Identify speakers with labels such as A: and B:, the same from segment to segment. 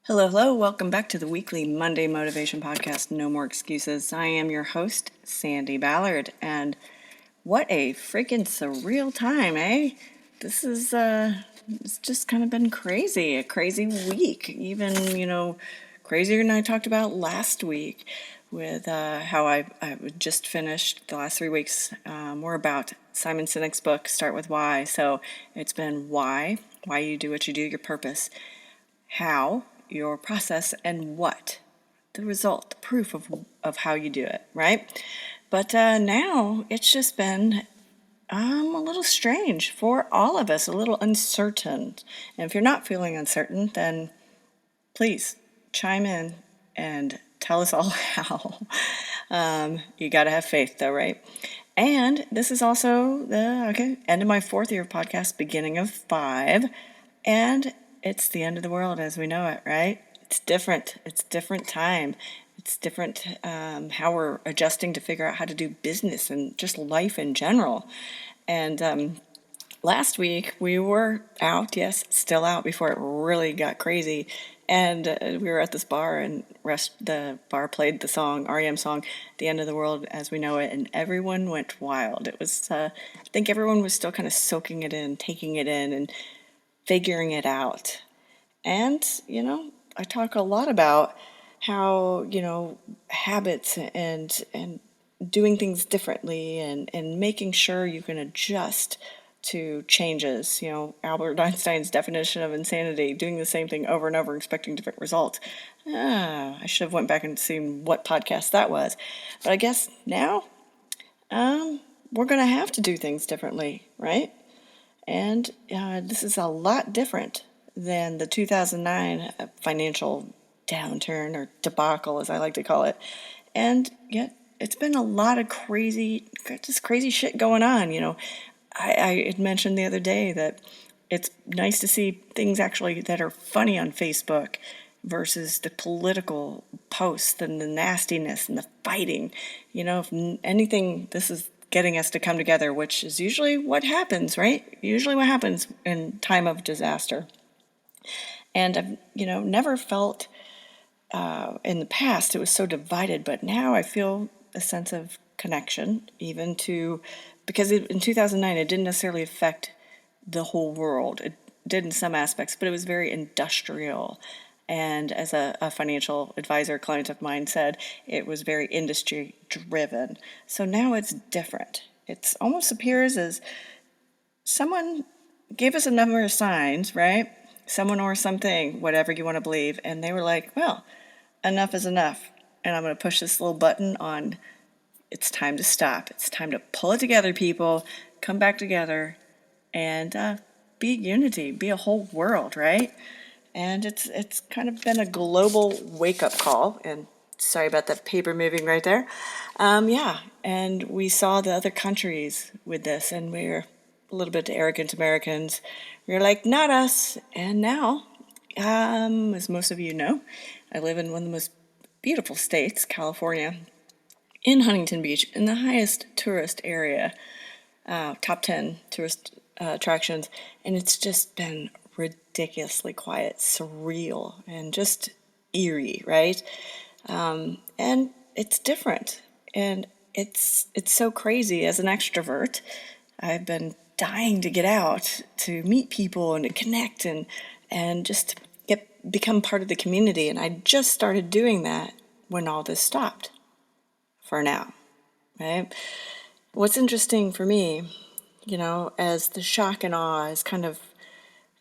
A: Hello, hello. Welcome back to the weekly Monday Motivation Podcast, No More Excuses. I am your host, Sandi Ballard, and what a freaking surreal time, eh? This is, it's just kind of been crazy, a crazy week. Even, crazier than I talked about last week with how I just finished the last 3 weeks. More about Simon Sinek's book, Start With Why. So it's been why you do what you do, your purpose, how, your process, and what, the result, the proof of how you do it, right? But now it's just been a little strange for all of us, a little uncertain. And if you're not feeling uncertain, then please chime in and tell us all how. You got to have faith, though, right? And this is also the end of my 4th year of podcast, beginning of 5. And it's the end of the world as we know it, right? It's different. It's different time. It's different how we're adjusting to figure out how to do business and just life in general. And last week we were out, yes, still out before it really got crazy. And we were at this bar, and the bar played the song, R.E.M song, The End of the World as We Know It, and everyone went wild. It was, I think everyone was still kind of soaking it in, taking it in, and figuring it out. And, I talk a lot about how, habits and doing things differently and making sure you can adjust to changes. Albert Einstein's definition of insanity, doing the same thing over and over, expecting different results. I should have went back and seen what podcast that was. But I guess now we're going to have to do things differently, right? And this is a lot different than the 2009 financial downturn, or debacle, as I like to call it. And yet, it's been a lot of crazy shit going on. I had mentioned the other day that it's nice to see things actually that are funny on Facebook versus the political posts and the nastiness and the fighting. If anything, this is getting us to come together, which is usually what happens, right? Usually what happens in time of disaster. And I've, never felt in the past it was so divided, but now I feel a sense of connection, even to, because in 2009 it didn't necessarily affect the whole world. It did in some aspects, but it was very industrial. And as a financial advisor client of mine said, it was very industry driven. So now it's different. It almost appears as someone gave us a number of signs, right? Someone or something, whatever you want to believe. And they were like, well, enough is enough. And I'm going to push this little button on, it's time to stop. It's time to pull it together, people. Come back together and be unity, be a whole world, right? And it's kind of been a global wake-up call. And sorry about that paper moving right there. And we saw the other countries with this, and we were a little bit arrogant Americans. We were like, not us. And now, as most of you know, I live in one of the most beautiful states, California, in Huntington Beach, in the highest tourist area, top 10 tourist attractions, and it's just been ridiculously quiet, surreal, and just eerie, right? And it's different, and it's so crazy. As an extrovert, I've been dying to get out, to meet people and to connect and just become part of the community. And I just started doing that when all this stopped, for now, right? What's interesting for me, as the shock and awe is kind of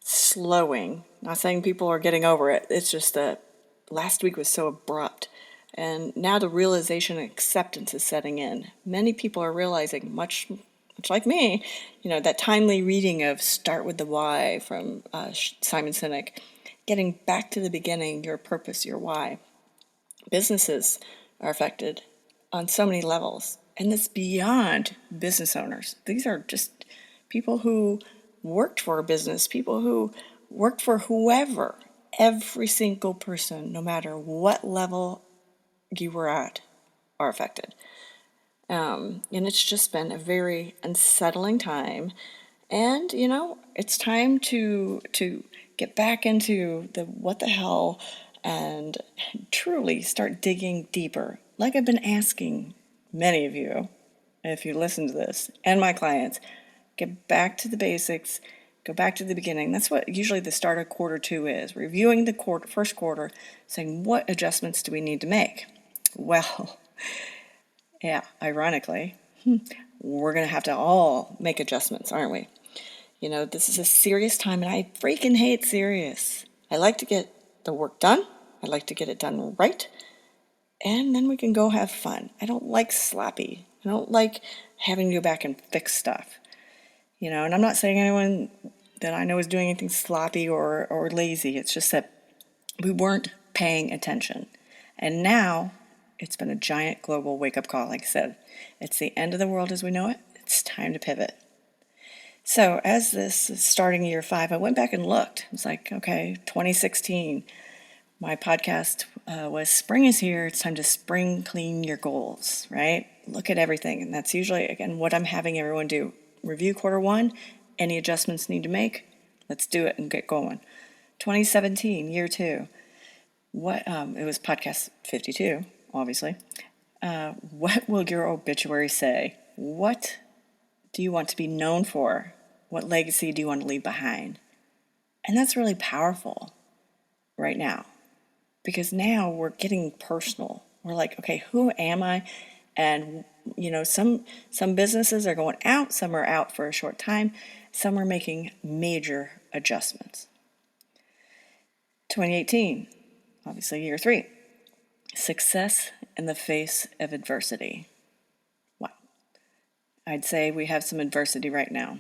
A: slowing, not saying people are getting over it, it's just that last week was so abrupt. And now the realization and acceptance is setting in. Many people are realizing, much like me, that timely reading of Start With The Why from Simon Sinek, getting back to the beginning, your purpose, your why. Businesses are affected on so many levels, and it's beyond business owners. These are just people who worked for a business, people who worked for whoever. Every single person, no matter what level you were at, are affected. And it's just been a very unsettling time. And, it's time to get back into the what the hell and truly start digging deeper. Like I've been asking many of you, if you listen to this, and my clients, get back to the basics, go back to the beginning. That's what usually the start of quarter two is, reviewing the first quarter, saying what adjustments do we need to make. Well, yeah, ironically, we're going to have to all make adjustments, aren't we? This is a serious time, and I freaking hate serious. I like to get the work done. I like to get it done right, and then we can go have fun. I don't like sloppy. I don't like having to go back and fix stuff. And I'm not saying anyone that I know is doing anything sloppy or lazy. It's just that we weren't paying attention. And now it's been a giant global wake-up call, like I said. It's the end of the world as we know it. It's time to pivot. So as this is starting year 5, I went back and looked. It's like, okay, 2016, my podcast was Spring is Here. It's time to spring clean your goals, right? Look at everything. And that's usually, again, what I'm having everyone do. Review quarter 1. Any adjustments need to make? Let's do it and get going. 2017, year 2. It was podcast 52, obviously. What will your obituary say? What do you want to be known for? What legacy do you want to leave behind? And that's really powerful right now, because now we're getting personal. We're like, okay, who am I? And some businesses are going out, some are out for a short time, some are making major adjustments. 2018, obviously year 3, success in the face of adversity. Wow. I'd say we have some adversity right now.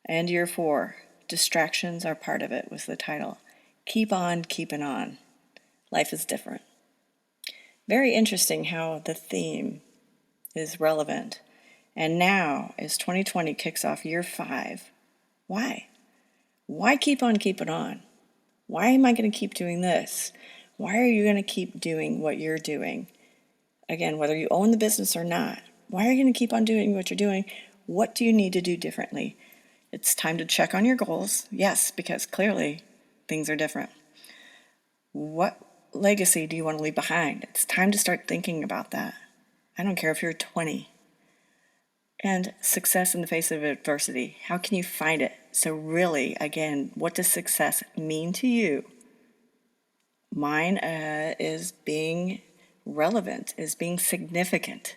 A: And year 4, distractions are part of it, was the title. Keep on keeping on. Life is different. Very interesting how the theme is relevant. And now, as 2020 kicks off year 5, why? Why keep on keeping on? Why am I going to keep doing this? Why are you going to keep doing what you're doing? Again, whether you own the business or not, why are you going to keep on doing what you're doing? What do you need to do differently? It's time to check on your goals. Yes, because clearly things are different. What legacy do you want to leave behind? It's time to start thinking about that. I don't care if you're 20. And success in the face of adversity. How can you find it? So really, again, what does success mean to you? Mine is being relevant, is being significant.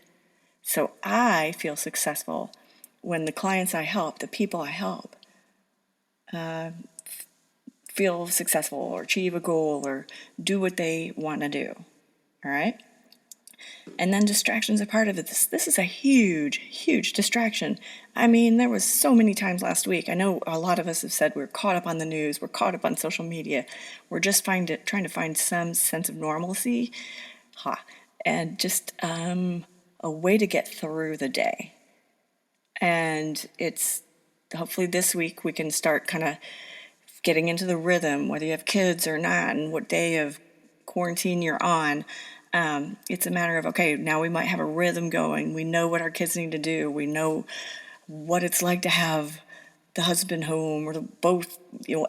A: So I feel successful when the clients I help, the people I help, feel successful or achieve a goal or do what they want to do. All right? And then distractions are part of it. This is a huge, huge distraction. I mean, there was so many times last week. I know a lot of us have said we're caught up on the news. We're caught up on social media. We're just trying to find some sense of normalcy. And just a way to get through the day. And it's hopefully this week we can start kind of getting into the rhythm, whether you have kids or not, and what day of quarantine you're on. It's a matter of, okay, now we might have a rhythm going. We know what our kids need to do. We know what it's like to have the husband home or both,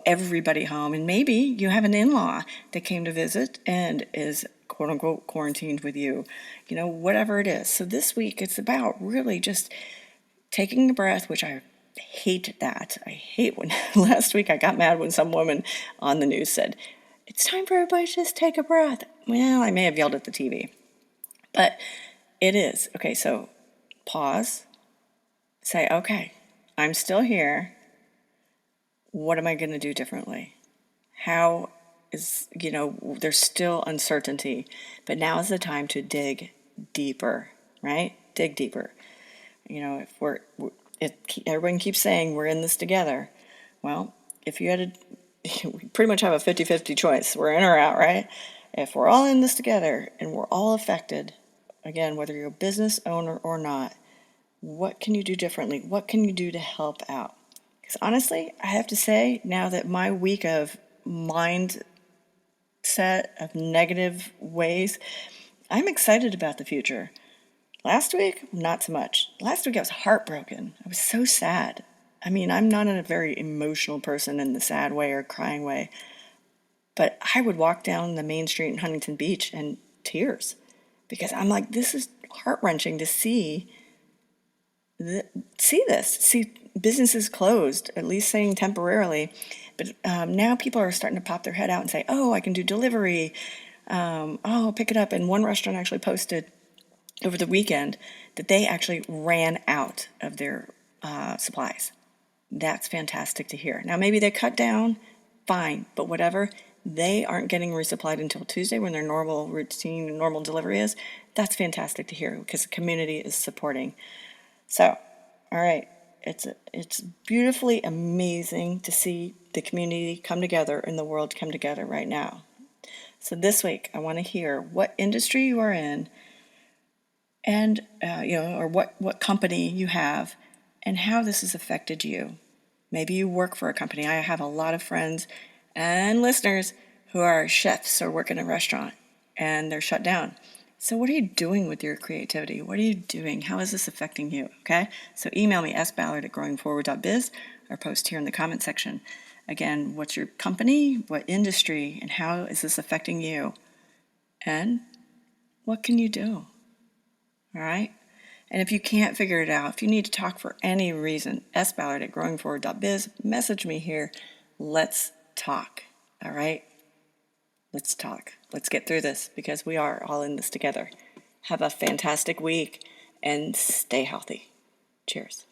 A: everybody home. And maybe you have an in-law that came to visit and is quote unquote quarantined with you, whatever it is. So this week it's about really just taking a breath, which I hate that. I hate when last week I got mad when some woman on the news said, it's time for everybody to just take a breath. Well, I may have yelled at the TV, but it is. Okay, so pause, say, okay, I'm still here. What am I going to do differently? How is, there's still uncertainty, but now is the time to dig deeper, right? Dig deeper. If everyone keeps saying we're in this together. Well, if you had we pretty much have a 50-50 choice. We're in or out, right? If we're all in this together and we're all affected, again, whether you're a business owner or not, what can you do differently? What can you do to help out? Because honestly, I have to say, now that my week of mindset of negative ways, I'm excited about the future. Last week, not so much. Last week I was heartbroken. I was so sad. I mean, I'm not a very emotional person in the sad way or crying way. But I would walk down the main street in Huntington Beach in tears because I'm like, this is heart-wrenching to see see businesses closed, at least saying temporarily. But now people are starting to pop their head out and say, oh, I can do delivery. Oh, pick it up. And one restaurant actually posted over the weekend that they actually ran out of their supplies. That's fantastic to hear. Now, maybe they cut down, fine, but whatever, they aren't getting resupplied until Tuesday when their normal routine, normal delivery is. That's fantastic to hear because the community is supporting. So, all right, it's beautifully amazing to see the community come together and the world come together right now. So this week, I want to hear what industry you are in, and or what company you have, and how this has affected you. Maybe you work for a company. I have a lot of friends and listeners who are chefs or work in a restaurant, and they're shut down. So what are you doing with your creativity? What are you doing? How is this affecting you? Okay? So email me, sballard@growingforward.biz, or post here in the comment section. Again, what's your company, what industry, and how is this affecting you? And what can you do? All right? And if you can't figure it out, if you need to talk for any reason, sballard@growingforward.biz, message me here. Let's talk. All right? Let's talk. Let's get through this because we are all in this together. Have a fantastic week and stay healthy. Cheers.